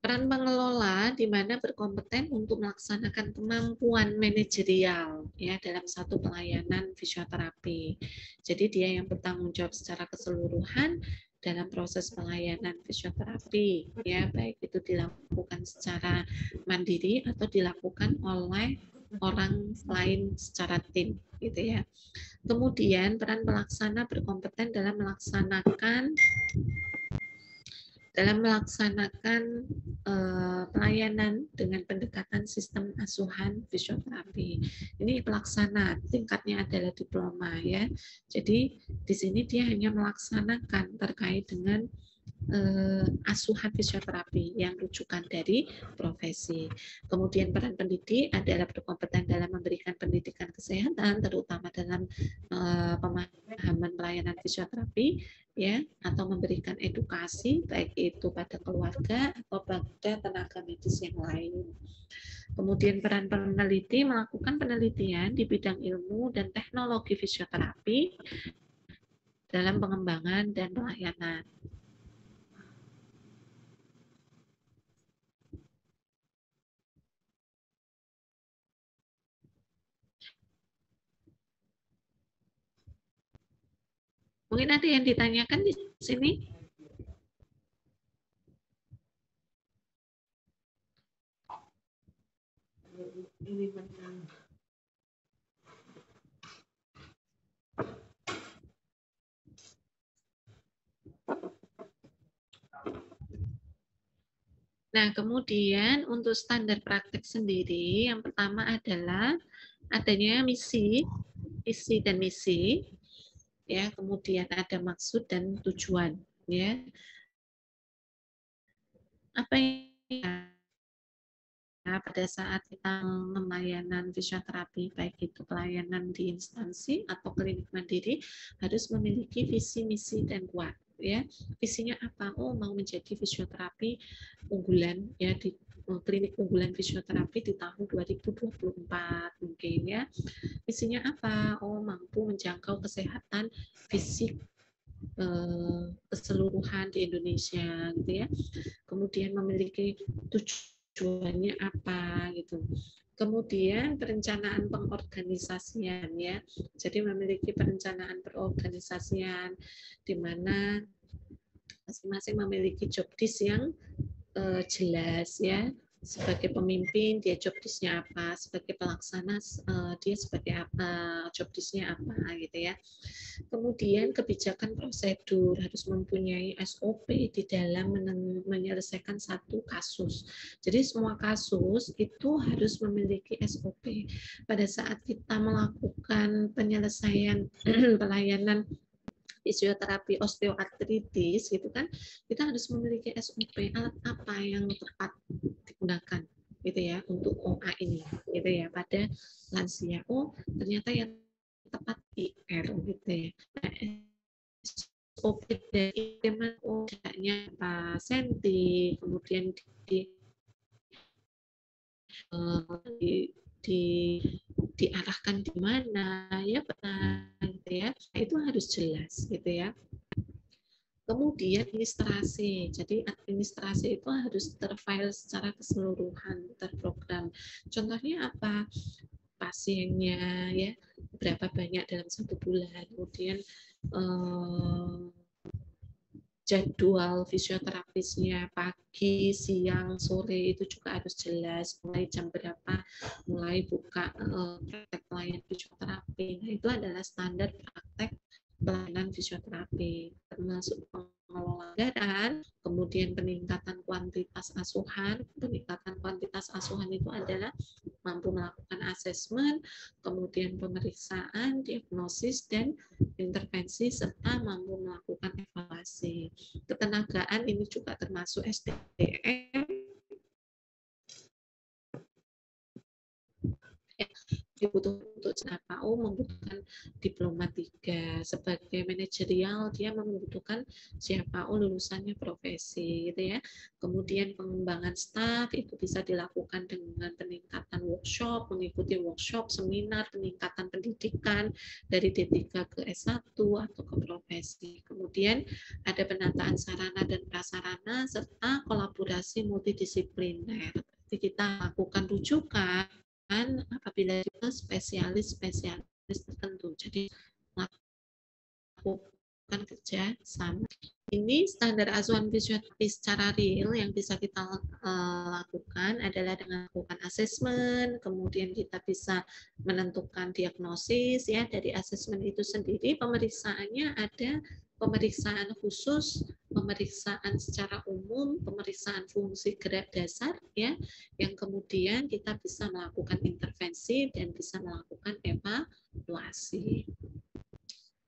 Peran pengelola di mana berkompeten untuk melaksanakan kemampuan manajerial ya dalam satu pelayanan fisioterapi. Jadi dia yang bertanggung jawab secara keseluruhan dalam proses pelayanan fisioterapi ya, baik itu dilakukan secara mandiri atau dilakukan oleh orang lain secara tim gitu ya. Kemudian peran pelaksana berkompeten dalam melaksanakan pelayanan dengan pendekatan sistem asuhan fisioterapi. Ini pelaksana, tingkatnya adalah diploma ya. Jadi di sini dia hanya melaksanakan terkait dengan asuhan fisioterapi yang rujukan dari profesi. Kemudian peran pendidik adalah berkompeten dalam memberikan pendidikan kesehatan, terutama dalam pemahaman pemahaman pelayanan fisioterapi ya, atau memberikan edukasi baik itu pada keluarga atau pada tenaga medis yang lain. Kemudian peran peneliti melakukan penelitian di bidang ilmu dan teknologi fisioterapi dalam pengembangan dan pelayanan. Mungkin ada yang ditanyakan di sini? Nah, kemudian untuk standar praktek sendiri, yang pertama adalah adanya misi dan misi, ya, kemudian ada maksud dan tujuan, ya. Apa yang pada saat kita pelayanan fisioterapi, baik itu pelayanan di instansi atau klinik mandiri, harus memiliki visi, misi, dan kuat. Ya, visinya apa? Oh, mau menjadi fisioterapi unggulan ya di klinik unggulan fisioterapi di tahun 2024 mungkin ya. Misinya apa? Oh, mampu menjangkau kesehatan fisik keseluruhan di Indonesia gitu ya. Kemudian memiliki tujuannya apa gitu. Kemudian perencanaan pengorganisasian ya. Jadi memiliki perencanaan perorganisasian di mana masing-masing memiliki job desk yang jelas ya. Sebagai pemimpin dia job desk-nya apa, sebagai pelaksana dia sebagai apa, job desk-nya apa gitu ya. Kemudian kebijakan prosedur harus mempunyai SOP di dalam menyelesaikan satu kasus. Jadi semua kasus itu harus memiliki SOP. Pada saat kita melakukan penyelesaian pelayanan fisioterapi osteoartritis gitu kan, kita harus memiliki SOP alat apa yang tepat digunakan gitu ya untuk OA ini gitu ya pada lansia. Oh, ternyata yang tepat IR gitu ya. Nah, SOP dari tidaknya Pak Senti, kemudian diarahkan di mana ya gitu ya, itu harus jelas gitu ya. Kemudian administrasi, jadi administrasi itu harus terfile secara keseluruhan, terprogram. Contohnya apa? Pasiennya ya, berapa banyak dalam 1 bulan, kemudian jadwal fisioterapisnya pagi, siang, sore itu juga harus jelas, mulai jam berapa, mulai buka praktek pelayanan fisioterapi. Nah, itu adalah standar praktek pelayanan fisioterapi, termasuk pengelolaan anggaran, kemudian peningkatan kuantitas asuhan. Peningkatan kuantitas asuhan itu adalah mampu melakukan asesmen, kemudian pemeriksaan, diagnosis, dan intervensi, serta mampu melakukan evaluasi. Ketenagaan ini juga termasuk SDM. Dibutuhkan untuk CNAPAU membutuhkan diploma 3, sebagai manajerial dia membutuhkan CNAPAU lulusannya profesi gitu ya. Kemudian pengembangan staf itu bisa dilakukan dengan peningkatan workshop, mengikuti workshop, seminar, peningkatan pendidikan dari D3 ke S1 atau ke profesi. Kemudian ada penataan sarana dan prasarana serta kolaborasi multidisipliner. Jadi kita lakukan rujukan apabila itu spesialis tertentu. Jadi lakukan kerja sama. Ini standar asuhan fisioterapi secara real yang bisa kita lakukan adalah dengan melakukan asesmen, kemudian kita bisa menentukan diagnosis ya. Dari asesmen itu sendiri pemeriksaannya ada pemeriksaan khusus, pemeriksaan secara umum, pemeriksaan fungsi gerak dasar ya, yang kemudian kita bisa melakukan intervensi dan bisa melakukan evaluasi.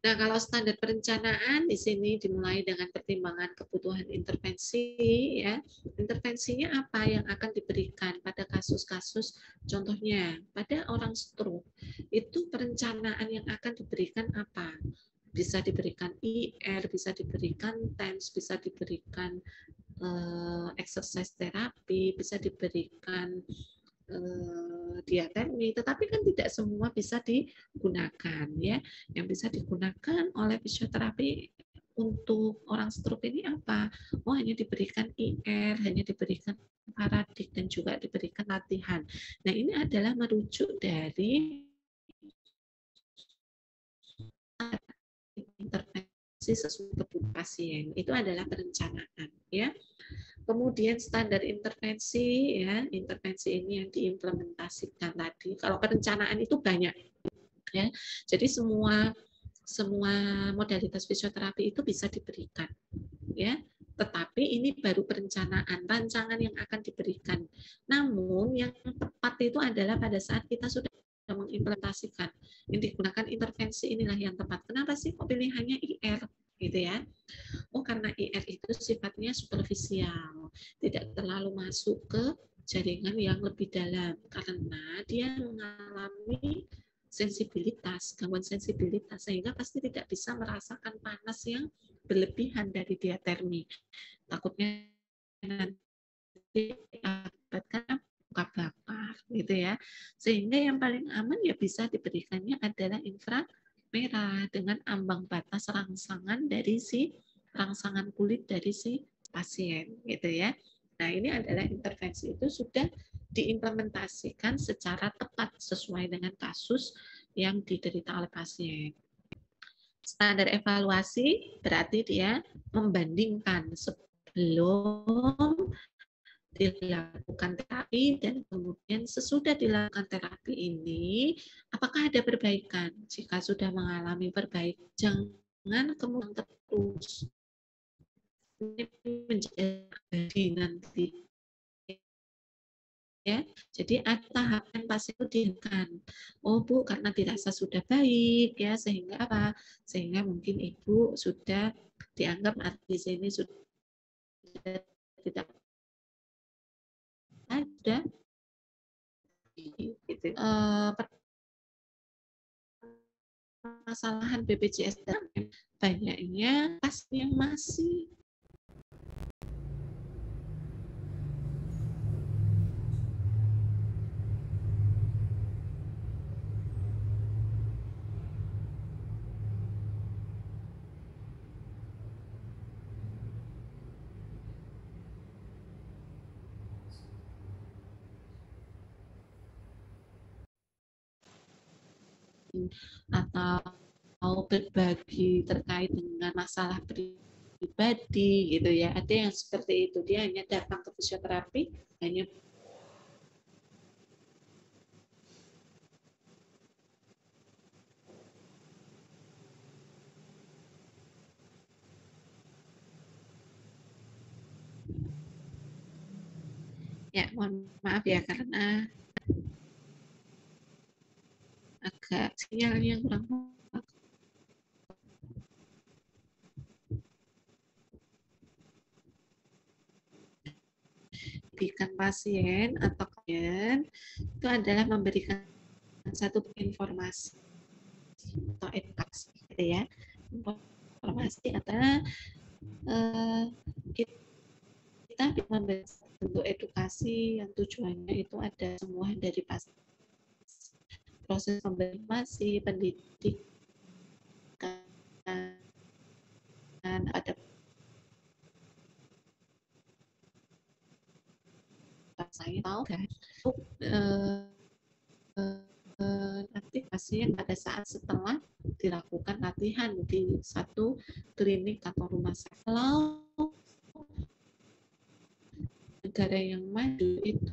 Nah, kalau standar perencanaan di sini dimulai dengan pertimbangan kebutuhan intervensi ya. Intervensinya apa yang akan diberikan pada kasus-kasus, contohnya pada orang stroke itu perencanaan yang akan diberikan apa? bisa diberikan IR, bisa diberikan TENS, bisa diberikan exercise terapi, bisa diberikan diatermi, tetapi kan tidak semua bisa digunakan ya. Yang bisa digunakan oleh fisioterapi untuk orang stroke ini apa? Oh, hanya diberikan IR, hanya diberikan paradik dan juga diberikan latihan. Nah, ini adalah merujuk dari intervensi sesuai kebutuhan pasien. Itu adalah perencanaan ya. Kemudian standar intervensi ya, intervensi ini yang diimplementasikan tadi. Kalau perencanaan itu banyak ya. Jadi semua modalitas fisioterapi itu bisa diberikan ya. Tetapi ini baru perencanaan, rancangan yang akan diberikan. Namun yang tepat itu adalah pada saat kita sudah mengimplementasikan. Yang digunakan intervensi inilah yang tepat. Kenapa sih kok pilihannya IR gitu ya? Oh, karena IR itu sifatnya superficial, tidak terlalu masuk ke jaringan yang lebih dalam karena dia mengalami sensibilitas, gangguan sensibilitas, sehingga pasti tidak bisa merasakan panas yang berlebihan dari diatermi. Takutnya nanti akibatkan luka bakar gitu ya. Sehingga yang paling aman ya bisa diberikannya adalah inframerah dengan ambang batas rangsangan dari si rangsangan kulit dari si pasien gitu ya. Nah, ini adalah intervensi itu sudah diimplementasikan secara tepat sesuai dengan kasus yang diderita oleh pasien. Standar evaluasi berarti dia membandingkan sebelum dilakukan terapi dan kemudian sesudah dilakukan terapi ini apakah ada perbaikan. Jika sudah mengalami perbaikan, jangan kemudian terus menjadi nanti ya. Jadi ada tahapan pasien itu dihentikan. Oh Bu, karena dirasa sudah baik ya, sehingga apa? Sehingga mungkin Ibu sudah dianggap di sini sudah tidak ada gitu. Permasalahan BPJS dan banyaknya pasien yang masih atau berbagi terkait dengan masalah pribadi gitu ya. Ada yang seperti itu, dia hanya datang ke fisioterapi hanya ya, mohon maaf ya karena agak sinyalnya kurang berikan pasien atau klien itu adalah memberikan satu informasi atau edukasi gitu ya. Informasi adalah kita memberi bentuk edukasi yang tujuannya itu ada semua dari pasien, proses pemberian informasi, pendidikan, ada saya tahu kan nanti pasien pada saat setelah dilakukan latihan di satu klinik atau rumah sakit. Kalau negara yang maju itu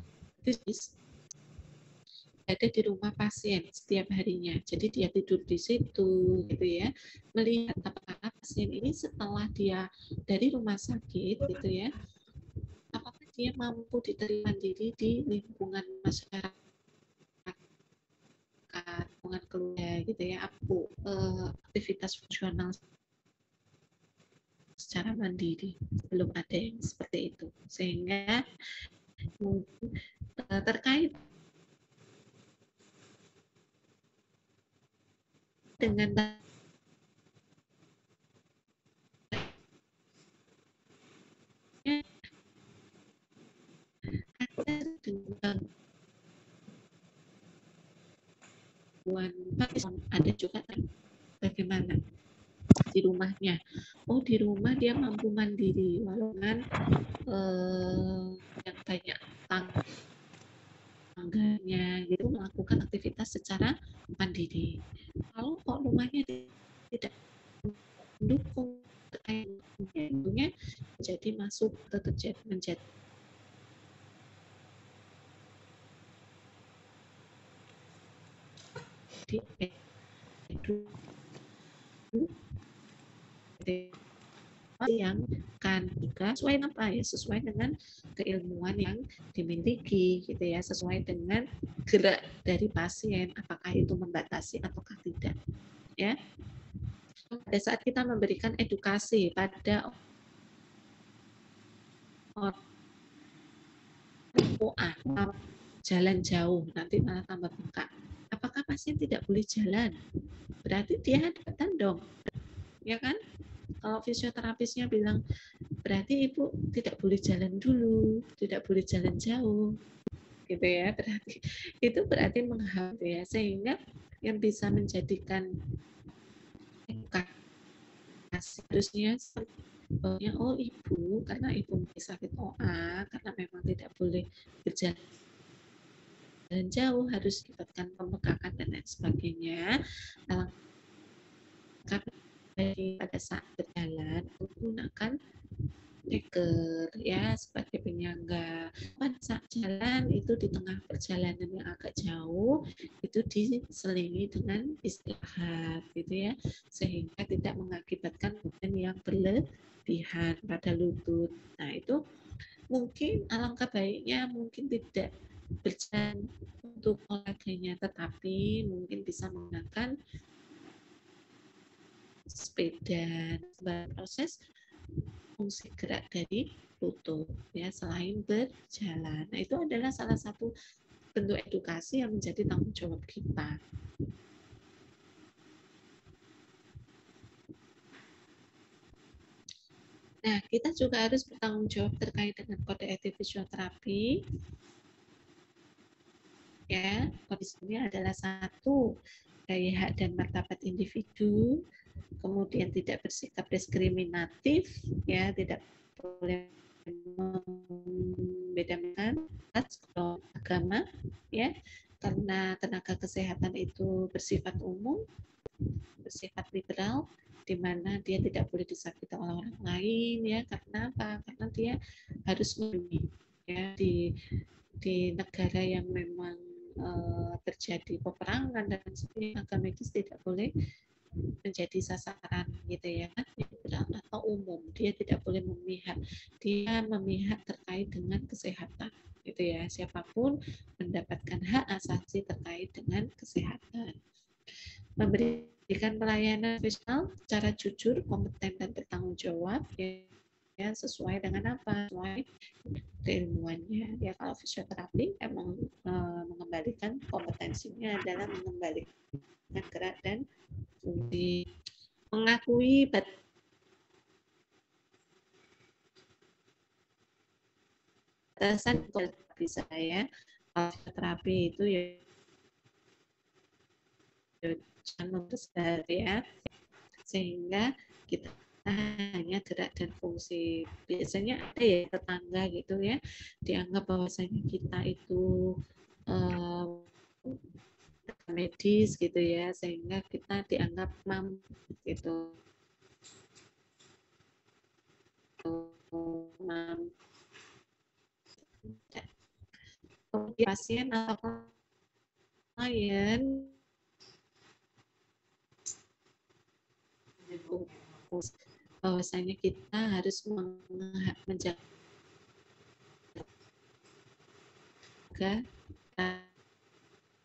ada di rumah pasien setiap harinya. Jadi dia tidur di situ gitu ya. Melihat apakah pasien ini setelah dia dari rumah sakit gitu ya, apakah dia mampu diterima diri di lingkungan masyarakat, lingkungan keluarga gitu ya, aktivitas fungsional secara mandiri. Belum ada yang seperti itu. Sehingga mungkin terkait dengan bagaimana di rumahnya. Oh, di rumah dia mampu mandiri, walaupun yang banyak tangganya gitu, melakukan aktivitas secara mandiri. Kalau kok rumahnya tidak mendukung, tentunya jadi masuk menjadi yang kan juga sesuai apa ya, sesuai dengan keilmuan yang dimiliki gitu ya, sesuai dengan gerak dari pasien, apakah itu membatasi ataukah tidak ya. Pada saat kita memberikan edukasi pada orang jalan jauh, nanti malah tambah bengkak. Apakah pasien tidak boleh jalan? Berarti dia hadatan dong, ya kan? Kalau fisioterapisnya bilang, berarti ibu tidak boleh jalan dulu, tidak boleh jalan jauh, gitu ya. Berarti menghambat ya, sehingga yang bisa menjadikan edukasi harusnya oh ibu, karena ibu sakit OA, karena memang tidak boleh berjalan jauh, harus dapatkan pembekakan dan lain sebagainya. Pada saat berjalan menggunakan tracker ya sebagai penyangga. Pada saat jalan itu di tengah perjalanan yang agak jauh itu diselingi dengan istirahat gitu ya, sehingga tidak mengakibatkan beban yang berlebihan pada lutut. Nah itu mungkin alangkah baiknya mungkin tidak berjalan untuk olahraganya, tetapi mungkin bisa menggunakan sepeda sebagai proses fungsi gerak dari lutut ya selain berjalan. Nah itu adalah salah satu bentuk edukasi yang menjadi tanggung jawab kita. Nah kita juga harus bertanggung jawab terkait dengan kode etik fisioterapi. Ya, kondisinya adalah satu, gaya hak dan martabat individu, kemudian tidak bersikap diskriminatif, ya tidak boleh membedakan ras, agama, ya karena tenaga kesehatan itu bersifat umum, bersifat liberal, di mana dia tidak boleh disakiti oleh orang lain, ya karena apa? Karena dia harus melindungi, ya di negara yang memang terjadi peperangan dan sebagainya, tenaga medis tidak boleh menjadi sasaran gitu ya kan, atau umum, dia tidak boleh memihak, dia memihak terkait dengan kesehatan gitu ya, siapapun mendapatkan hak asasi terkait dengan kesehatan, memberikan pelayanan profesional secara jujur, kompeten dan bertanggung jawab ya sesuai dengan apa, sesuai keilmuannya ya. Kalau fisioterapi emang mengembalikan kompetensinya adalah mengembalikan gerak dan fungsi, mengakui batasan bisa ya. Kalau fisioterapi itu ya jangan membesar ya, sehingga kita hanya gerak dan fungsi. Biasanya ada ya tetangga gitu ya, dianggap bahwasanya kita itu medis gitu ya, sehingga kita dianggap mampu gitu, pasien atau klien bahwasanya kita harus menjaga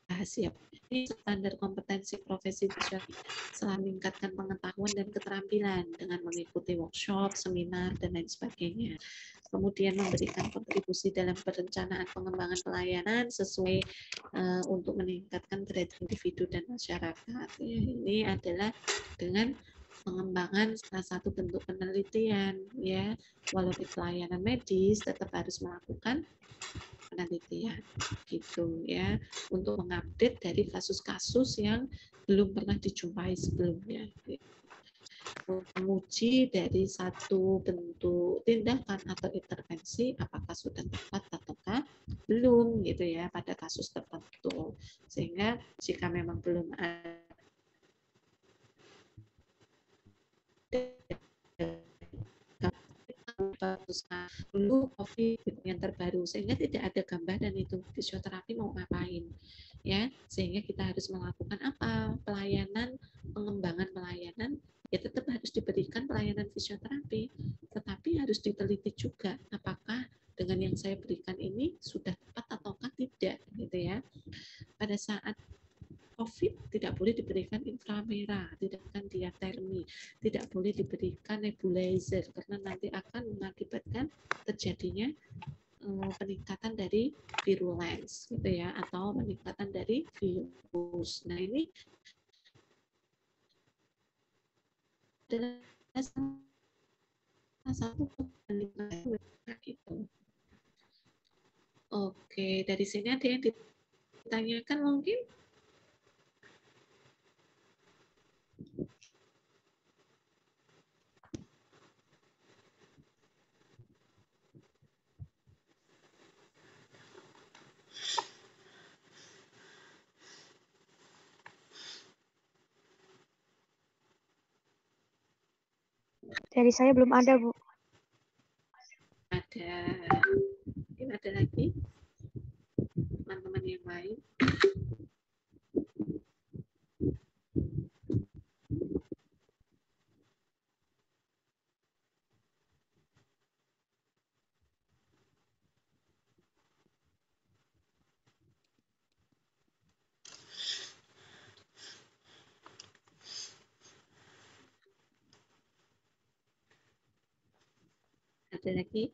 rahasia. Ini standar kompetensi profesi fisioterapi setelah meningkatkan pengetahuan dan keterampilan dengan mengikuti workshop, seminar, dan lain sebagainya. Kemudian memberikan kontribusi dalam perencanaan pengembangan pelayanan sesuai untuk meningkatkan derajat individu dan masyarakat. Ini adalah dengan pengembangan salah satu bentuk penelitian ya, walaupun pelayanan medis tetap harus melakukan penelitian gitu ya, untuk mengupdate dari kasus-kasus yang belum pernah dijumpai sebelumnya. Menguji dari satu bentuk tindakan atau intervensi apakah sudah tepat ataukah belum gitu ya pada kasus tertentu, sehingga jika memang belum ada dulu COVID yang terbaru, sehingga tidak ada gambaran itu fisioterapi mau ngapain ya, sehingga kita harus melakukan apa, pelayanan, pengembangan pelayanan ya tetap harus diberikan pelayanan fisioterapi, tetapi harus diteliti juga apakah dengan yang saya berikan ini sudah tepat ataukah tidak gitu ya. Pada saat COVID tidak boleh diberikan inframerah, tidak akan diatermi, tidak boleh diberikan nebulizer karena nanti akan mengakibatkan terjadinya peningkatan dari virulence gitu ya, atau peningkatan dari virus. Nah ini adalah salah satu peningkatan gitu. Oke, dari sini ada yang ditanyakan mungkin? Dari saya belum ada, Bu. Ada, mungkin ada lagi teman-teman yang lain. Ada lagi?